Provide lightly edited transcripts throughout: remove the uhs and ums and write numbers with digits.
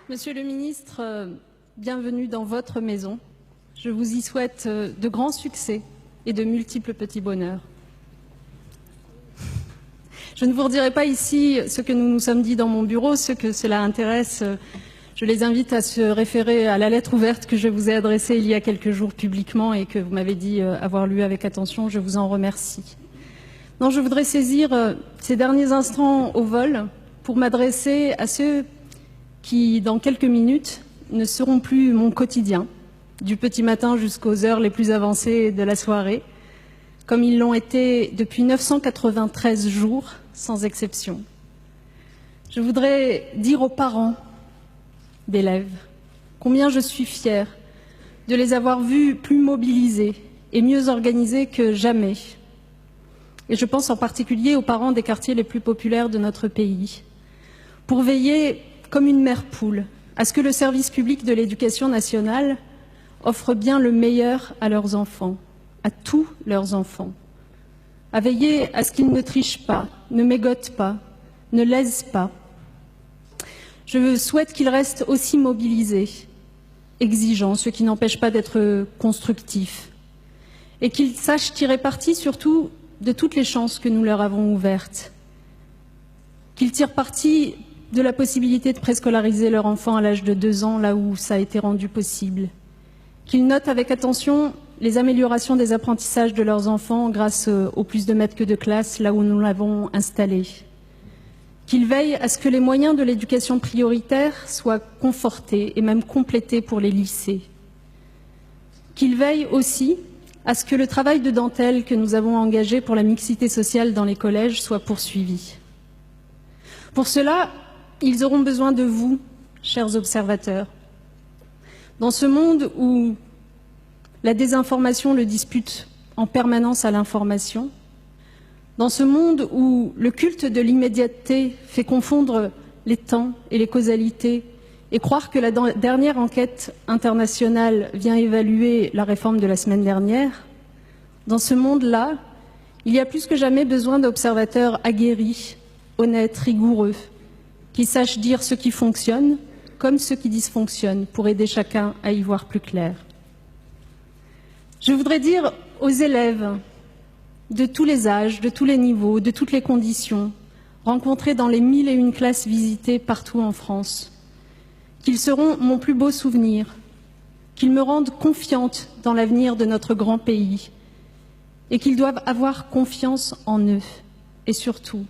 Monsieur le ministre, bienvenue dans votre maison. Je vous y souhaite de grands succès et de multiples petits bonheurs. Je ne vous redirai pas ici ce que nous nous sommes dit dans mon bureau. Ceux que cela intéresse, je les invite à se référer à la lettre ouverte que je vous ai adressée il y a quelques jours publiquement et que vous m'avez dit avoir lu avec attention. Je vous en remercie. Non, je voudrais saisir ces derniers instants au vol pour m'adresser à ceux qui, dans quelques minutes, ne seront plus mon quotidien, du petit matin jusqu'aux heures les plus avancées de la soirée, comme ils l'ont été depuis 993 jours, sans exception. Je voudrais dire aux parents d'élèves combien je suis fière de les avoir vus plus mobilisés et mieux organisés que jamais. Et je pense en particulier aux parents des quartiers les plus populaires de notre pays, pour veiller comme une mère poule à ce que le service public de l'éducation nationale offre bien le meilleur à leurs enfants, à tous leurs enfants, à veiller à ce qu'ils ne trichent pas, ne mégotent pas, ne lèsent pas. Je souhaite qu'ils restent aussi mobilisés, exigeants, ce qui n'empêche pas d'être constructifs, et qu'ils sachent tirer parti surtout de toutes les chances que nous leur avons ouvertes, qu'ils tirent parti de la possibilité de préscolariser leur enfant à l'âge de 2 ans, là où ça a été rendu possible, qu'ils notent avec attention les améliorations des apprentissages de leurs enfants grâce au plus de maîtres que de classe, là où nous l'avons installé, qu'ils veillent à ce que les moyens de l'éducation prioritaire soient confortés et même complétés pour les lycées, qu'ils veillent aussi à ce que le travail de dentelle que nous avons engagé pour la mixité sociale dans les collèges soit poursuivi. Pour cela, ils auront besoin de vous, chers observateurs. Dans ce monde où la désinformation le dispute en permanence à l'information, dans ce monde où le culte de l'immédiateté fait confondre les temps et les causalités et croire que la dernière enquête internationale vient évaluer la réforme de la semaine dernière, dans ce monde-là, il y a plus que jamais besoin d'observateurs aguerris, honnêtes, rigoureux, qui sachent dire ce qui fonctionne comme ce qui dysfonctionne pour aider chacun à y voir plus clair. Je voudrais dire aux élèves de tous les âges, de tous les niveaux, de toutes les conditions, rencontrés dans les 1001 classes visitées partout en France, qu'ils seront mon plus beau souvenir, qu'ils me rendent confiante dans l'avenir de notre grand pays et qu'ils doivent avoir confiance en eux et surtout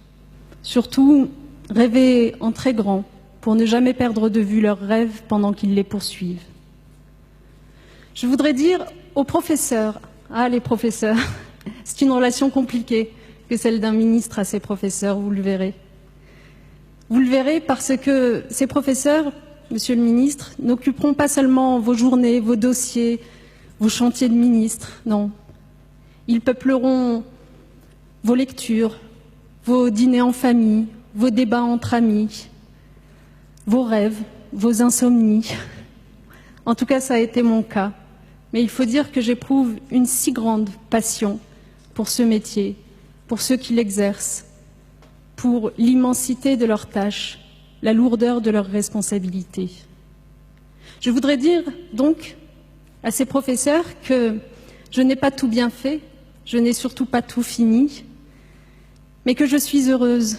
rêver en très grand pour ne jamais perdre de vue leurs rêves pendant qu'ils les poursuivent. Je voudrais dire aux professeurs, les professeurs, c'est une relation compliquée que celle d'un ministre à ses professeurs, vous le verrez. Vous le verrez parce que ces professeurs, Monsieur le ministre, n'occuperont pas seulement vos journées, vos dossiers, vos chantiers de ministre, non. Ils peupleront vos lectures, vos dîners en famille, vos débats entre amis, vos rêves, vos insomnies. En tout cas, ça a été mon cas. Mais il faut dire que j'éprouve une si grande passion pour ce métier, pour ceux qui l'exercent, pour l'immensité de leurs tâches, la lourdeur de leurs responsabilités. Je voudrais dire donc à ces professeurs que je n'ai pas tout bien fait, je n'ai surtout pas tout fini, mais que je suis heureuse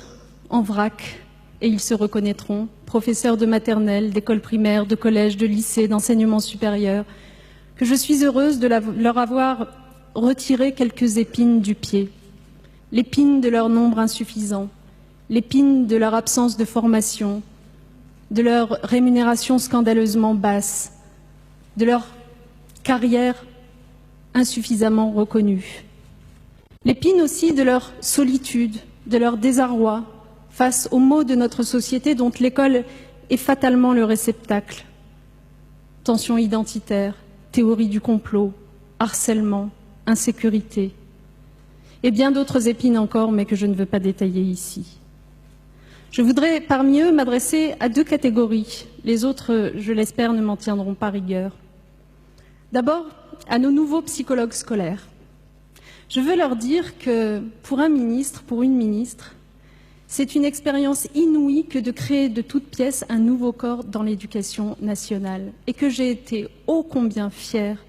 en vrac, et ils se reconnaîtront, professeurs de maternelle, d'école primaire, de collège, de lycée, d'enseignement supérieur, que je suis heureuse de leur avoir retiré quelques épines du pied, l'épine de leur nombre insuffisant, l'épine de leur absence de formation, de leur rémunération scandaleusement basse, de leur carrière insuffisamment reconnue. L'épine aussi de leur solitude, de leur désarroi face aux maux de notre société dont l'école est fatalement le réceptacle. Tensions identitaires, théorie du complot, harcèlement, insécurité, et bien d'autres épines encore, mais que je ne veux pas détailler ici. Je voudrais, parmi eux, m'adresser à 2 catégories. Les autres, je l'espère, ne m'en tiendront pas rigueur. D'abord, à nos nouveaux psychologues scolaires. Je veux leur dire que pour un ministre, pour une ministre, c'est une expérience inouïe que de créer de toutes pièces un nouveau corps dans l'éducation nationale et que j'ai été ô combien fière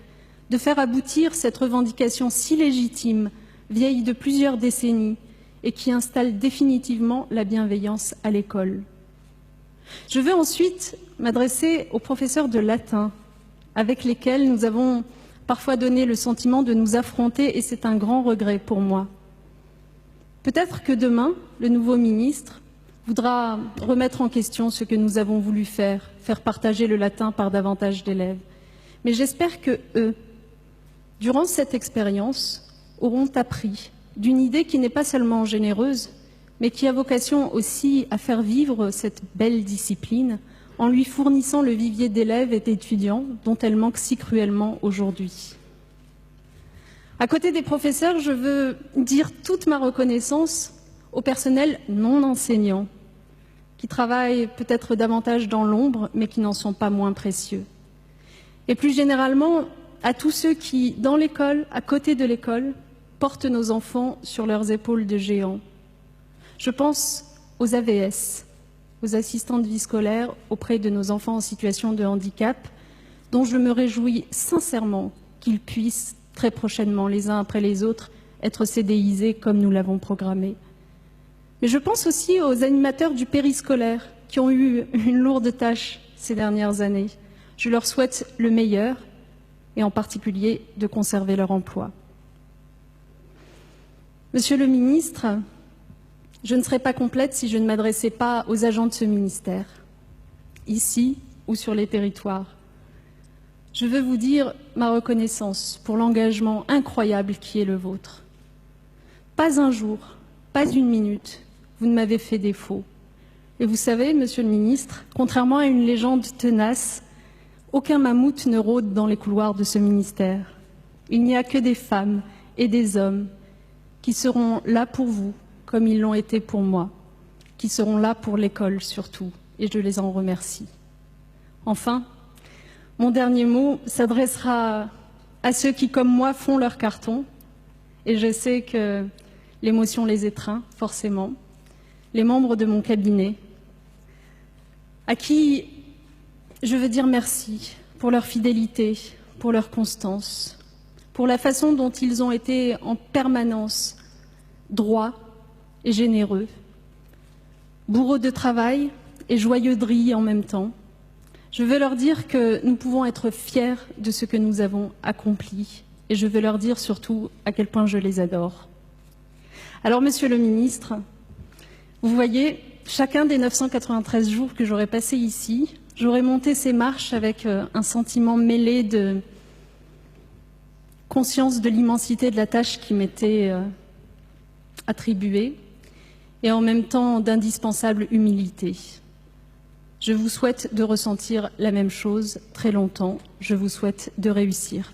de faire aboutir cette revendication si légitime, vieille de plusieurs décennies et qui installe définitivement la bienveillance à l'école. Je veux ensuite m'adresser aux professeurs de latin avec lesquels nous avons parfois donné le sentiment de nous affronter et c'est un grand regret pour moi. Peut-être que demain, le nouveau ministre voudra remettre en question ce que nous avons voulu faire partager le latin par davantage d'élèves. Mais j'espère que eux, durant cette expérience, auront appris d'une idée qui n'est pas seulement généreuse, mais qui a vocation aussi à faire vivre cette belle discipline en lui fournissant le vivier d'élèves et d'étudiants dont elle manque si cruellement aujourd'hui. À côté des professeurs, je veux dire toute ma reconnaissance au personnel non enseignant, qui travaillent peut-être davantage dans l'ombre, mais qui n'en sont pas moins précieux. Et plus généralement, à tous ceux qui, dans l'école, à côté de l'école, portent nos enfants sur leurs épaules de géants. Je pense aux AVS, aux assistants de vie scolaire auprès de nos enfants en situation de handicap, dont je me réjouis sincèrement qu'ils puissent très prochainement, les uns après les autres, être CDIsés comme nous l'avons programmé. Mais je pense aussi aux animateurs du périscolaire qui ont eu une lourde tâche ces dernières années. Je leur souhaite le meilleur et en particulier de conserver leur emploi. Monsieur le ministre, je ne serais pas complète si je ne m'adressais pas aux agents de ce ministère, ici ou sur les territoires. Je veux vous dire ma reconnaissance pour l'engagement incroyable qui est le vôtre. Pas un jour, pas une minute, vous ne m'avez fait défaut. Et vous savez, monsieur le ministre, contrairement à une légende tenace, aucun mammouth ne rôde dans les couloirs de ce ministère. Il n'y a que des femmes et des hommes qui seront là pour vous, comme ils l'ont été pour moi, qui seront là pour l'école surtout, et je les en remercie. Enfin, mon dernier mot s'adressera à ceux qui, comme moi, font leur carton, et je sais que l'émotion les étreint, forcément, les membres de mon cabinet, à qui je veux dire merci pour leur fidélité, pour leur constance, pour la façon dont ils ont été en permanence droits et généreux, bourreaux de travail et joyeux de rire en même temps. Je veux leur dire que nous pouvons être fiers de ce que nous avons accompli et je veux leur dire surtout à quel point je les adore. Alors, monsieur le ministre, vous voyez, chacun des 993 jours que j'aurais passés ici, j'aurais monté ces marches avec un sentiment mêlé de conscience de l'immensité de la tâche qui m'était attribuée et en même temps d'indispensable humilité. Je vous souhaite de ressentir la même chose très longtemps. Je vous souhaite de réussir.